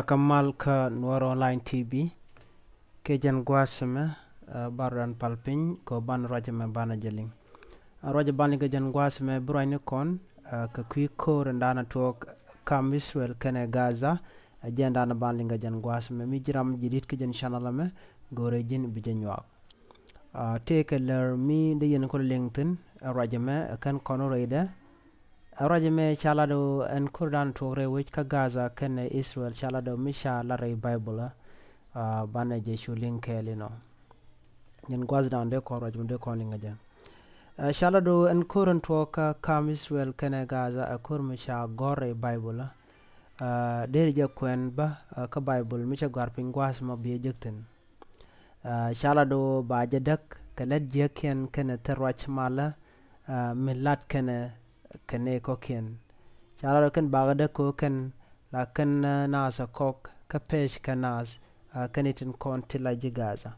Kamal ka Nuar Online TV ke jan gwasme baran palpin ko ban rajame bana jaling raja bani ke jan gwasme brani kon ka kwiko randana tok kam Israel kene Gaza ajenda na banlinga jan gwasme mi jiram jidit ke jan chanalame gore jin bijanwa take ler mi de yen ko lengten rajame kan kono rede rajame chalado en kurdan tore wich ka Gaza kene Israel chalado misha la ray Bible bana je shulin kelino yen gwazda ande ko rajum de ko linga jan chalado en kurun to ka kam Israel kene Gaza akur misha gore Bible der je kwen ba ka Bible misha garpin gwas ma biye jekten chalado ba jedak kala je ken kene terwach mala milat kene ko ken chalado ken bagada ko ken la ken nasa kok ka pesh kanas kanitin kon tila Gaza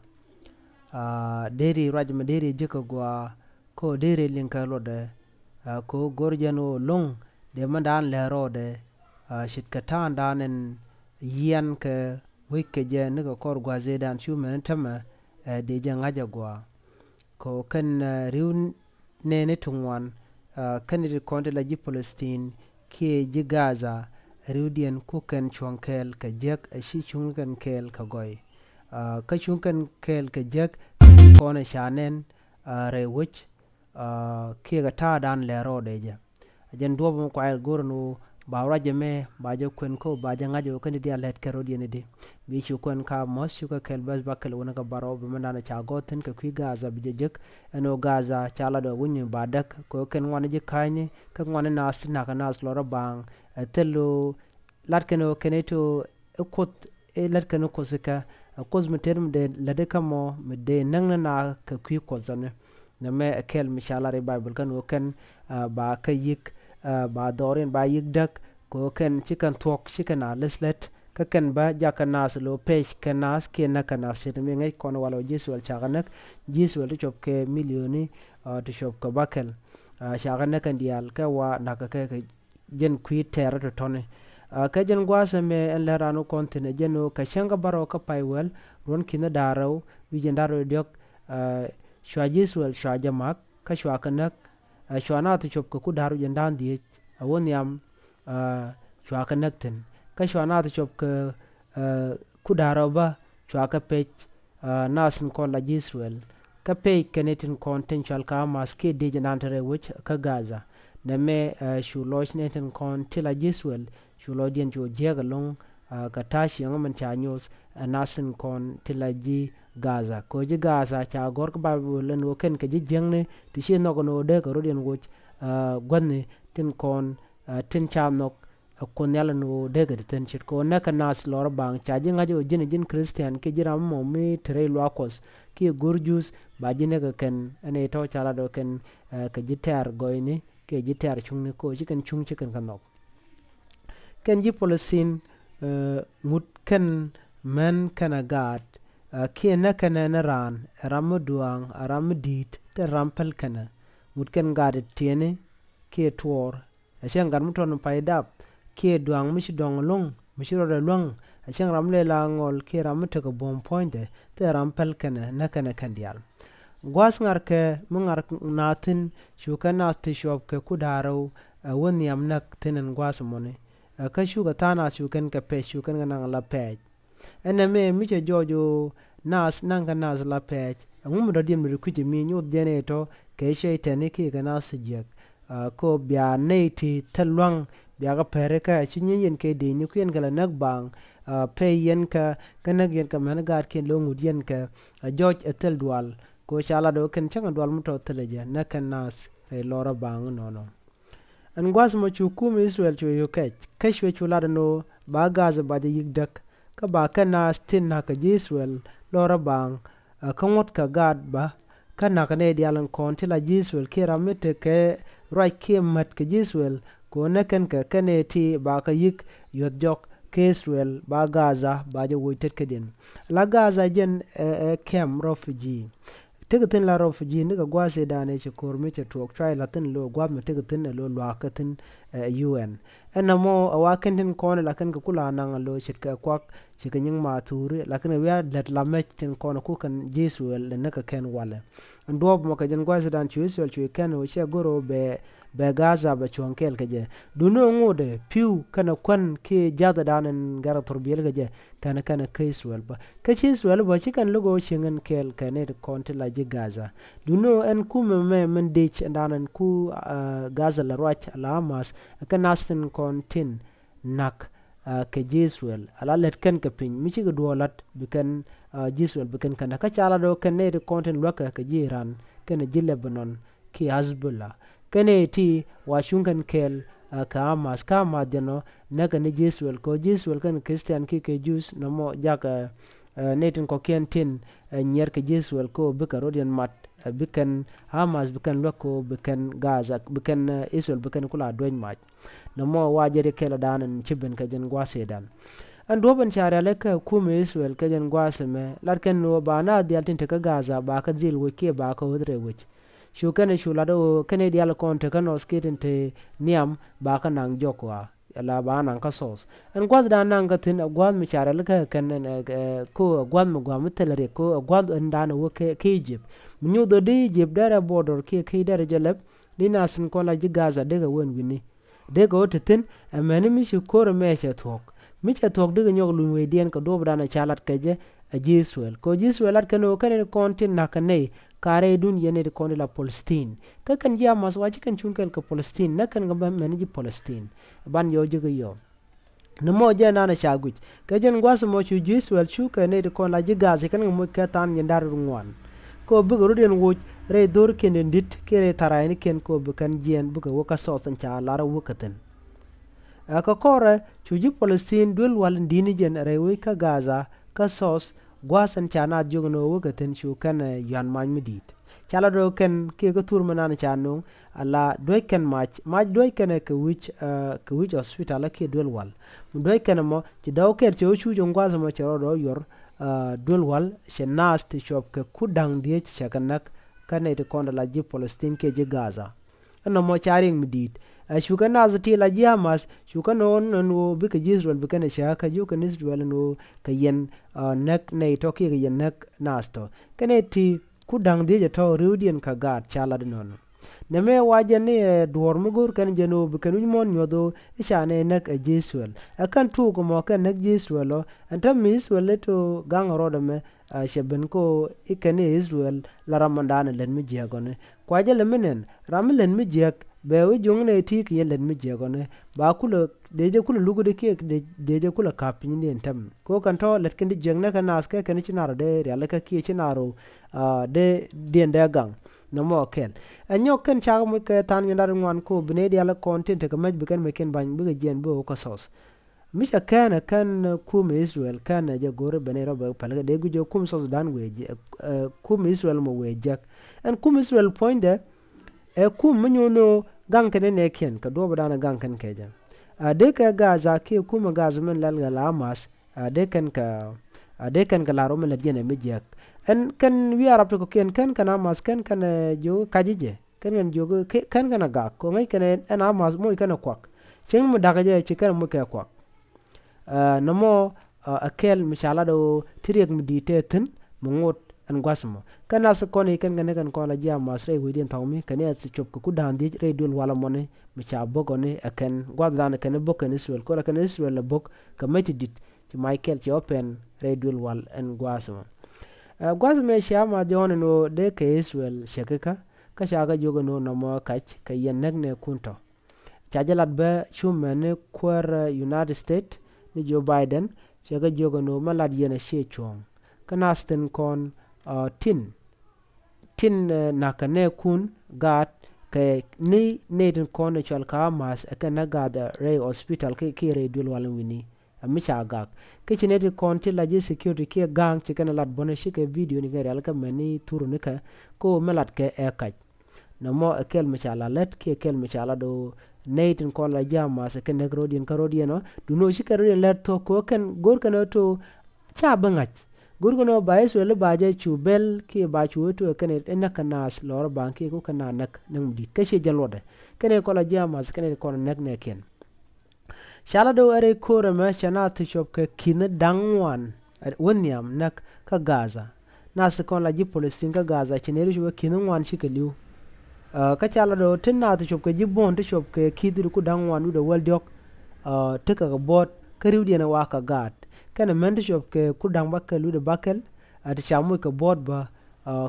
deri rajma deri jiko gwa ko deri linka lode ko gorjano long de mandan lerode shitkatan danen yan ke wike je niga kor gwa zedan shumen tama de jangaja gwa ko kan riun nene tungwan kanit kon tila Palestine ke Gaza riudien kuken chonkel ka jek shi chunken kel ka goy ka chunken kel ka jek kone shanen re wich ke ga ta dan le rode ja jen dobo ko ay gorno ba raje me ba je kwen ko ba je ngajo kan dia let ka rodien de bi chu kwen ka mos chu ka kel bas bakel wona ka baro be mandana cha goten ka kwi Gaza bi je jek eno Gaza chala do wunni ba dak ko ken wana je kayni ka wana nas na ka nas loro bang telo latkeno keneto ekot latkeno kosika kozmeterm de ladeka mo de nangna na ka kwi kozane na me kel mishalare Bible kan o ken ba ka yik ba dorin ba yik dak ko ken chicken talk chicken leslet ka ken ba jakanas lo page kanas ke na kanas te me ngai kono walo Jisuel chaganak Jisuel chop ke milioni to shop ka bakel chaganak kan dial ka wa na ka jen kwi terra to tone ka jen gwasa me en lerano kontine jeno ka shanga baro ka paywel ron kina daraw wijen daro diok shwa Jisuel shwa jamak ka shwa kanak shwa na to chop ka ku daru jen dan die awon yam shwa kanak ten ka shwa na to chop ka ku daraw ba shwa ka pech nasin kon la Jisuel ka pech kenetin contentual ka maske de jen antere wich ka Gaza na me shulosh neten kon tila Jisuel shulodien jo jega long ka tashi man cha news nasin kon tila Gaza ko Gaza cha gor ka Bible no ken ka jengne ti she no no de ko rodien woch gwanne tin kon tin cha nok kon yala no de ga tin chit ko na ka nas lor bang cha jinga jo jin Christian ke jira mo mi tre lwakos ki gorjus ba jine ga ken ane to chala do ken ka jitar goyni ke jitar chungni ko chicken chung chicken kanok ken ji polisin mut ken men kana gad ke na kana na ran ramduang ramdit te rampel kana mut ken gad tiene ke tor ashan gar muton paidap ke duang mish dong long mishiro de long ashan ramle la ngol ke ramte ko bom point te rampel kana na kana kandial gwas ngar ke mungar natin shuka nati shop ke kudaro woni am nak tenen gwas mone ka shuka tana shukan ka pe shukan nang la pe ene me mi che jojo nas nanga nas la pe ngum do dim ru kuji mi nyu dene to ke she tene ki ga nas jek ko bia neiti telwang bia ga pere ka chinyin yen ke de ni kuen gala nak bang pe yen ka kanag yen ka man gar ken lo ngud yen ka joj etel dual ko shala do ken changa dwal muto teleje na kan nas re lora bang no an gwas mo chukum Israel chu yuke kashwe chulada no ba Gaza ba de yigdak ka ba kan nas tin na ka Israel lora bang kangot ka gad ba kan na ne dialan kon tila Israel kira mete ke right ke mat ka Israel ko na kan ka kane ti ba ka yik yot jok ke Israel ba Gaza ba je woitet kedin la Gaza jen kem refugee tigatin la refugee niga gwase dane che korme che tuok try latin lo gwab me tigatin lo lwakatin UN ena mo awaken tin kon la kan kula nang lo chit ka kwak chikin ma turi la kan we let la mech tin kon ku kan Jesuel le na ka ken wale ndob mo ka jen gwa dan chuisel chu ken o che goro be gaza be chonkel ke je duno ngode piu kana kwan ke jada danen gara turbiel ke je kana Israel ba ka Israel ba chikan lugo chingen kel kane de konti la je gaza duno en kume me men dich danen ku gaza la rach la Hamas ka nasten kontin nak ke Israel ala let ken ka pin mi chi dolat bikan Israel bikan kana ka chala do kane de kontin waka ka jiran kana ji Lebanon ki Hezbollah kane ti washungan kel ka Hamas ka madeno naga ni Israel ko Israel kan Christian ki ke Jews namo jaka netin ko kentin nyer ke Israel ko bika rodian mat bikan Hamas bikan loko bikan Gaza bikan Israel bikan kula doin mat namo wajere kela danan chiben ka jen gwasedan an doban share leka kuma Israel ka jen gwaseme larkan no bana dialtin te ka Gaza ba ka zil wike ba ka hodre wich shukane shulado kane dial konte kano skating te niam ba ka nang jokwa la ba nang ka sos en gwad da nang ka tin gwad mi chare leka kan ko gwad mo gwam telere ko gwad ndana wo ke Egypt minyu do di Egypt dara border ke dara jalab dina sin ko la ji Gaza de ga won wini de ga otin amene mi shukoro me che tok mi che tok de nyog lu we dien ka do bana chalat keje a Israel ko Israel at kano kan kontin nakane kare dun yene de konde la Palestine ka kan ya mas waji kan chunkel ka Palestine na kan gamba menji Palestine ban yo jiga yo no mo je na shaguj ka jen gwas mo chu Israel chu ka ne de kon la jiga ze kan mo ka tan yandar rungwan ko bugo ruden wo re dor ken dit kere tarayni ken ko bu kan jien bugo wo ka sotan cha lara wukaten ka kore chu ji Palestine dul wal dini jen re we ka Gaza ka sos gwasan chana jogno wukaten chu kan yan man midit chala do ken ke go tur manana chanu ala doy ken mach doy ken ke which hospital ke dul wal doy ken mo ti daw ker chu chu jongwaza mo choro do yor dul wal shenas ti shop ke kudang die chakanak kane te konda la ji Palestine ke je Gaza no mo charing midit shuka nazati la ji Hamas shuka no bi ke Israel bi kana shaka ju kan Israel no ka yen nak ne to ke yen nak nasto kane ti kudang die to rudian ka gat chala non ne me waje ne dor mugur kan jeno bi kan mon nyodo ishane nak Israel akan tu ko mo kan nak Israel anta mi Israel to gang rodo me sheben ko ikane Israel la ramadan len mi jegone kwaje le menen ramlen mi jeg be we jongne ti ki len mi jegone ba kula deje kula lugu de ke deje kula kapin ni entam ko kan to let ken jengne kan aske kan chinaro de yalla ka ki chinaro de den de gang no mo ken anyo ken chago mo ke tan yandar ngwan ko bne de yalla content ka maj bikan me ken ban bi jen bo ko sos misha kana kan kum Israel kana je gore bene roba palaga de gujo kum sos dan weje kum Israel mo wejak en kum Israel poinde kum menyono gang ken ne ken ka do bana gang ken keja de ka Gaza ke kum Gaza men lal gala Hamas de kan ka laro men ladjene mijak en kan wi arab ko ken kan Hamas kan jo kajije kan jo kan ga ko ngai kan en Hamas mo kan kwak cheng mo daga je chikan mo ka kwak namo akel mishala do tiriek meditetin mungot an gwasmo kana se koni kan gane kan kola jia masre widin tawmi kane at chop ku dandi re dul wala mone micha bogone aken gwadana kan bokan Israel kola kan Israel bok kameti dit ti Michael ti open re dul wal an gwasmo gwasme shama jone no de ke Israel shekeka ka shaga jogo no namo kach kayen nagne kunto chajalat ba shumane kwar United States ni Joe Biden chaga jogo no malad yena she chong kanasten kon tin nakane kun gat ke ni neden kon chal ka mas akana gada re hospital ke re dul walan wini amisha gak ke chineti kon ti la je security ke gang chikana lat bona shike video ni gari alka mani turu nika ko melat ke ekaj namo akel mishala let ke kel mishala do neitin kon la jama se ken negrodien karodieno duno shikaro let to ko ken gor kana to cha bangach gurguno bayes wele baje chubel ki ba chuto ken enakanas lor banki ko kana nak nang dit kashi jalode ken ko la jama se ken ko nak ne ken shala do are kore me chana ti chop ke kin dangwan wonyam nak ka Gaza nas kon la ji Palestine ka Gaza chineri chwe kin ngwan shikeliu ka chala do tin na ti chop ke ji bon ti chop ke kidir ku dangwan u do wel diok te ka bot ka riu diena wa ka gat kana men ti chop ke ku dang bakel u de bakel ti chamu ka bot ba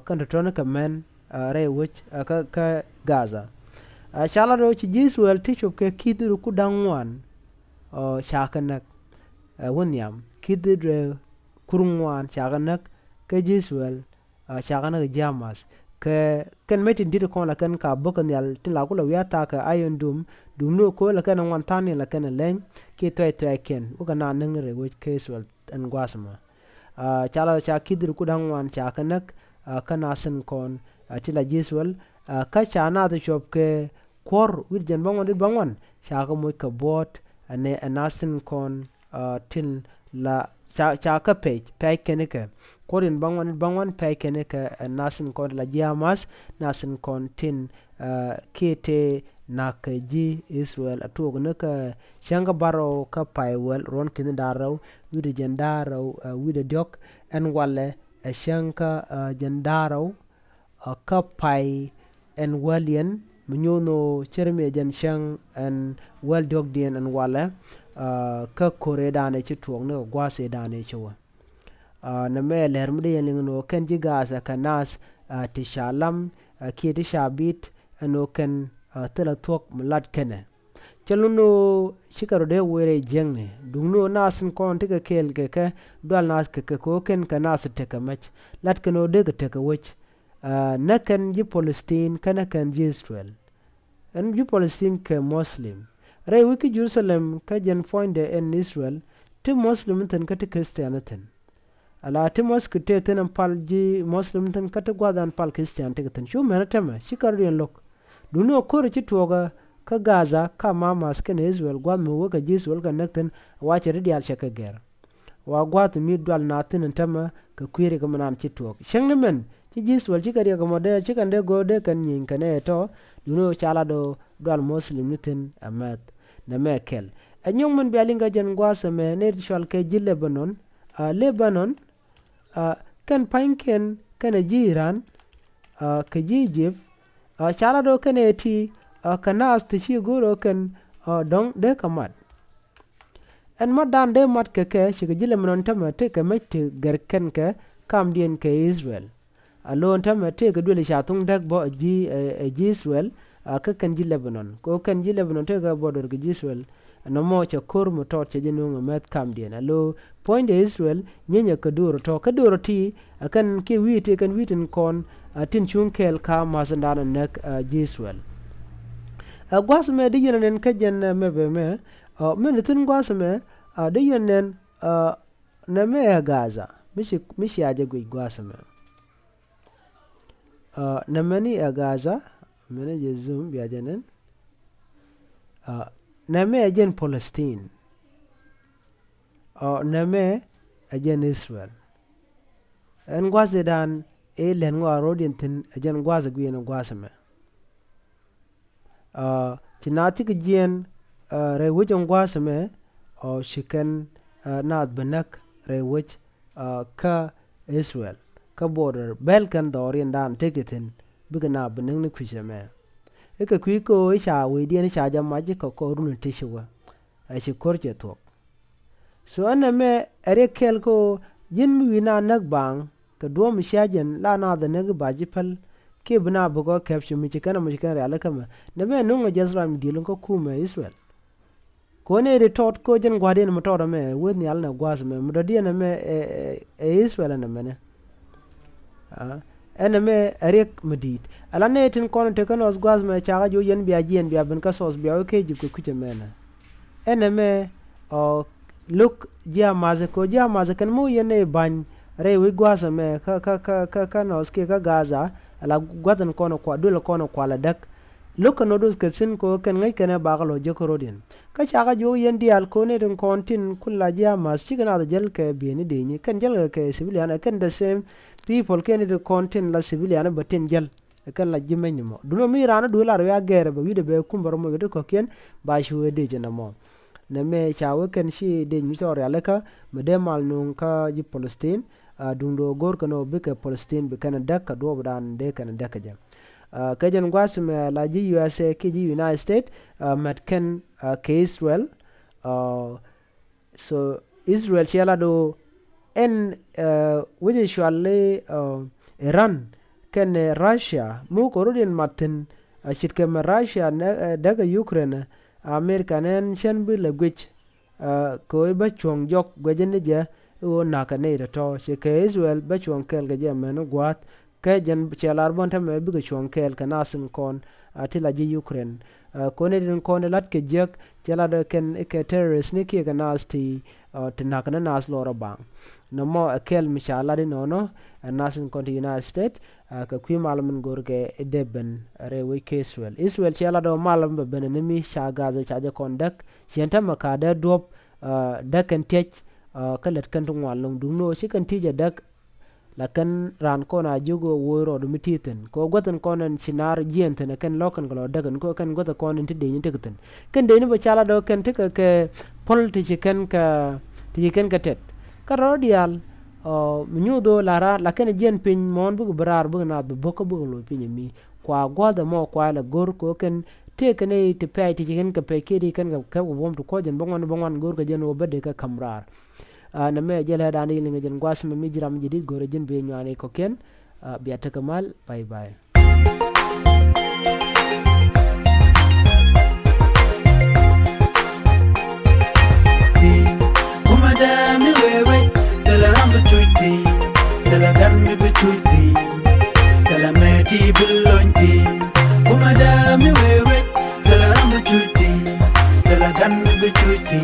kan to ka men re wich ka Gaza chala do ci Israel ti chop ke kidir ku dangwan shakanak wonyam kidir kurungwan shakanak ke Israel shakanak jamas ke ken metin dir kon la ken ka bokan yal tin la kula wiya ta ka ayon dum no ko la ken wan tani la ken len ki toy toy ken u kana nang re wo ke Israel an gwasma chala cha kidir ku dangwan shakanak kana sen kon tila Israel ka chana to chop ke kor wirjen bangon shaka moy ka bot ane anasin kon tin la chaka pay keneke korin bangon pay keneke anasin kon la jamas nasin kon tin kete na ka ji Israel atog ne ka shanga baro ka pay wel ron kin daraw wirjen daraw wide diok en wale shanka jandaraw ka pay en walien minyono cherme jan shang en wel dog dien en wala ka kore dane ci tuong ne gwase dane ci wa na me ler mde yen no ken ji Gaza kanas ti shalam ki ti shabit no ken tela tok mlat kene cheluno shikaro de were jengne dungno nasin kon te ke kel ke dal nas ke ko ken kanas te ka mach lat keno de ke te ka wich na ken ji Palestine kana ken ji Israel en ji Palestine ke Muslim re wiki Jerusalem ka jen fonde en Israel ti Muslim ten ka ti Christianiten ala ti mosque te ten pal ji Muslim ten ka ti gwadan pal Christian te ten shu mena tema shikar yen lok duno kore ci toga ka Gaza ka mamas ken Israel gwad mu ka ji Israel ka nekten wache ridial shaka ger wa gwad mi dwal na tin tema ka kwiri ka manan ci tog shengne men ci Israel ci kariya ka mode ci kan de go de kan nyin kane to duno chala do dwal Muslim niten amat na mekel anyong men bialinga jen gwasa me ne shal ke ji Lebanon Lebanon kan panken kan ji Iran ke ji Egypt chala do kan eti kanas ti chi goro kan dong de kamat en madan de mat ke shi ke ji Lebanon tamate ke mete gerken ke kam dien ke Israel alon tamate ke dole shatung dak bo ji Israel ka kan ji Lebanon ko kan ji Lebanon te ga border ke Israel no mo cha kor mo to che jenu met kam dien alo point de Israel nyenya ka duro ti akan ke wite kan witen kon tin chung kel ka mazandana nek ji Israel gwas me de yenen ka jen me be me men tin gwas me de yenen na me Gaza mishi aje gwas me na mani Gaza mene je zoom biya jenen na me ajen Palestine na me ajen Israel en gwaze dan len ngwa rodin tin ajen gwaze gwen gwaze me tinati ke jen re wujon gwaze me shiken naad benak re wuj ka Israel ka border belkan dorien dan teketin bigana beneng ni kwishe me eke kwiko isha wedi ni cha jama ji ko runu tishiwa shi korje to so ana me are kel ko jin mi wina nak bang ka do mi shajen la na da nag baji pal ke bina bugo caption mi kana mi kana ala kama na me nunga jazra mi dilun ko kuma Israel ko ne de tot ko jen gwade ni motor me woni alna gwas me mo de na me Israel na me ne ene me arek medit ala ne tin kono te kono gwas me chaga jo yen biya jien biya ben ka sos biya ke jib ko kuche mena ene me look jia maze kan mo yene ban re wi gwas me ka no ske ka Gaza ala gwadan kono kwa dole kono kwa la dak look no dos ke sin ko kan ngai kana bagalo je ko rodin ka chaga jo yen dial ko ne den kontin kulla jia mas chigana da jel ke bi ni de ni kan jel ke civilian kan the same people can the content la civilian batin jel kan la jimen mo duno mi rana $1 ya gere ba wide be kumbaro mo de ko ken ba shi wede je na mo na me chawe ken shi de mitori alaka mede mal nun ka ji Palestine dundo gor kano bike Palestine be kana dakka do dan de kana dakka jam kajan gwasme la ji USA ki ji United States mat ken ke Israel so Israel chala do en which usually Iran ken Russia mu korodin matin shitke ma Russia daga Ukraine America nen chen bi le gwich ko ba chong jok gwajen je o nakane to shike Israel ba chong kel ga je men gwat ke jen chelar bon tame bi chong kel kanasin kon atila ji Ukraine kone din kone lat ke jek chela de ken ke terrorist ni ke ganasti tinakana nas lora bang no mo akel mishala di nono nasin kon United States ka kwi malamin gorge deben rewe ke Israel chela do malam be benemi shaga za chaje kondak chenta makada dop dakan tech kalet kan tungwalong dumno shi kan tije dak lakan ran kona jugo woro do mititen ko gotan konan sinar jienten kan lokan galo dagan ko kan gota konan tidde ni tegten kan de ni ba chala do kan tika ke politici kan ka tiken ka tet karodial mnyudo lara lakan jien pin mon bu brar bu na bu boko bu lo pin mi kwa goda mo kwa la gor ko kan te kan e te pay tiken ka pe kedi kan ka wom to ko jen bongon gor ka jen wo bede ka kamrar na me jela dani linga jen gwas me mijiram jidid gore jen be nyane ko ken biata kamal bye bye kumadami wewe tala hambu tuiti tala gammi bituiti tala meti bulonti kumadami wewe tala hambu tuiti tala gammi bituiti